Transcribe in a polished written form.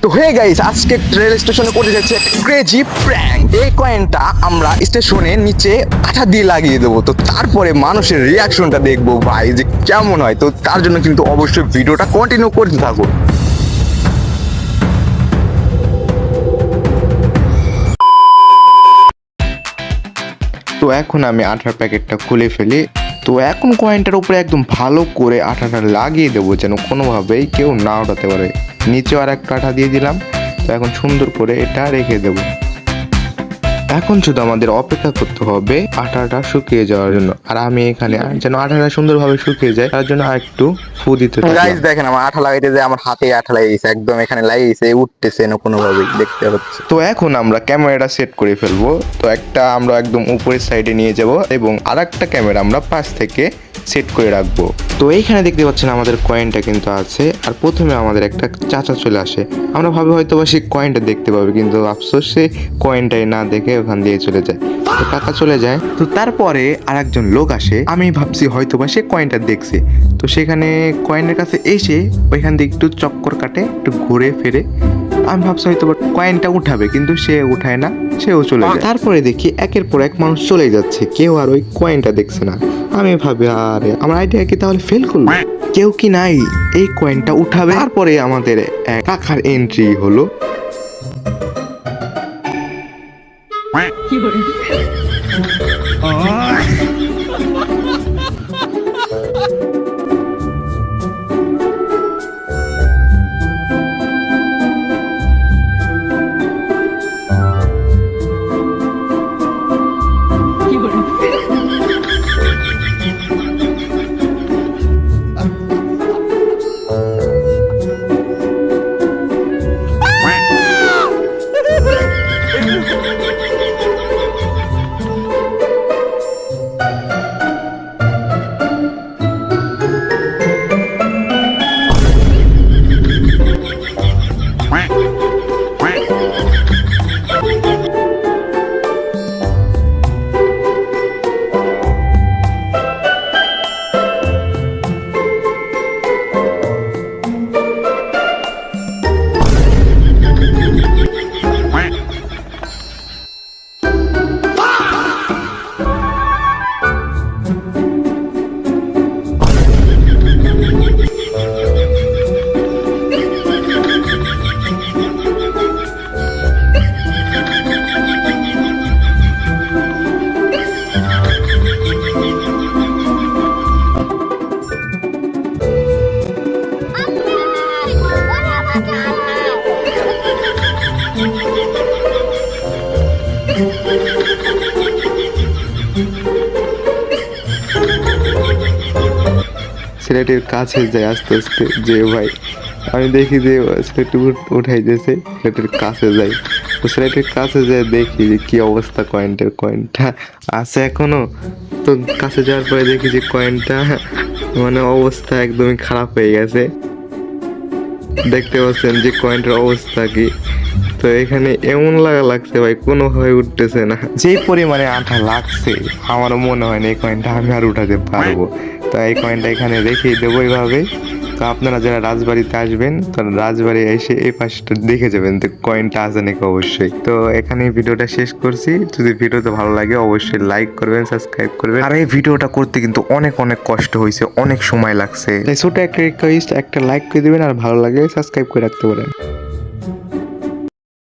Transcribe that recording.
তো hey guys, আজকে rail স্টেশনে করতে যাচ্ছে একটা ক্রেজি প্র্যাঙ্ক। এই কয়েনটা আমরা স্টেশনের নিচে আঠা দিয়ে লাগিয়ে দেবো, তো তারপরে মানুষের রিয়াকশনটা দেখবো ভাই যে কেমন হয়। তো তার জন্য কিন্তু অবশ্যই ভিডিওটা কন্টিনিউ করতে থাকুন। তো এখন আমি আঠার প্যাকেটটা খুলে ফেলি। তো এখন কয়েনটার উপরে একদম ভালো করে আঠাটা লাগিয়ে দেবো যেন কোনোভাবেই কেউ না ওঠাতে পারে। নিচেও আর একটা আঠা দিয়ে দিলাম। তো এখন সুন্দর করে এটা রেখে দেবো। এখন শুধু আমাদের অপেক্ষা করতে হবে আঠাটা শুকিয়ে যাওয়ার জন্য। আর আমি এখানে যেন আঠাটা সুন্দরভাবে শুকিয়ে যায় তার জন্য একটু ফু দিতে থাকি। গাইস দেখেন, আমার আঠা লাগাইতে যে আমার হাতে আঠা লাগিয়েছে, একদম এখানে লাগিয়েছে, উঠতেছে না কোনোভাবেই, দেখতে হচ্ছে। তো এখন আমরা ক্যামেরাটা সেট করে ফেলবো। তো একটা আমরা একদম উপরের সাইডে নিয়ে যাব এবং আরেকটা ক্যামেরা আমরা পাশ থেকে সেট করে রাখবো। তো এইখানে দেখতে পাচ্ছেন আমাদের কয়েনটা কিন্তু আছে। আর প্রথমে আমাদের একটা চাচা চলে আসে। আমরা ভাবি হয়তো বা সে কয়েনটা দেখতে পাবে, কিন্তু আফসোস সে কয়েনটাই না দেখে ওখান দিয়ে চলে যায়। তো টাকা চলে যায়। তো তারপরে আরেকজন লোক আসে। আমি ভাবছি হয়তো বা সে কয়েনটা দেখছে। তো সেখানে কয়েনের কাছে এসে ওইখান দিয়ে একটু চক্কর কাটে, একটু ঘুরে ফিরে। আমি ভাবছি হয়তো কয়েনটা উঠাবে, কিন্তু সে উঠায় না, সেও চলে যায়। তারপরে দেখি একের পর এক মানুষ চলে যাচ্ছে, কেউ আর ওই কয়েনটা দেখছে না। আমি ভাবি আরে আমার আইডিয়া কি তাহলে ফেল করলো, কেউ কি নাই এই কয়েনটা উঠাবে। তারপরে আমাদের এক কাকার এন্ট্রি হলো। ছেলেটির কাছে যায় আস্তে আস্তে, যে ভাই আমি দেখি যে ছেলেটি উঠাইতেছে, ছেলেটির কাছে যাই। তো ছেলেটির কাছে যায়, দেখি যে কি অবস্থা কয়েনটার, কয়েনটা আছে এখনো। তো কাছে যাওয়ার পরে দেখি যে কয়েনটা মানে অবস্থা একদমই খারাপ হয়ে গেছে। দেখতে পাচ্ছেন যে কয়েনটার অবস্থা কি। তো এখানে এমন লাগছে ভাই কোনোভাবে উঠতেছে না। যেই পরিমাণে আঠা লাগছে আমারও মনে হয় না এই কয়েনটা আমি আর উঠাতে পারবো। তো এই কয়েনটা এখানে রেখেই দেবো এইভাবে। তো আপনারা যারা রাজবাড়িতে আসবেন, তো রাজবাড়ি এসে এই পাশটা দেখে যাবেন তো কয়েনটা আছে নাকি অবশ্যই। তো এখানে ভিডিওটা শেষ করছি। যদি ভিডিওতে ভালো লাগে অবশ্যই লাইক করবেন, সাবস্ক্রাইব করবেন। আর এই ভিডিওটা করতে কিন্তু অনেক অনেক কষ্ট হয়েছে, অনেক সময় লাগছে। তাই ছোট একটা রিকোয়েস্ট, একটা লাইক করে দিবেন, আর ভালো লাগে সাবস্ক্রাইব করে রাখতে পারেন।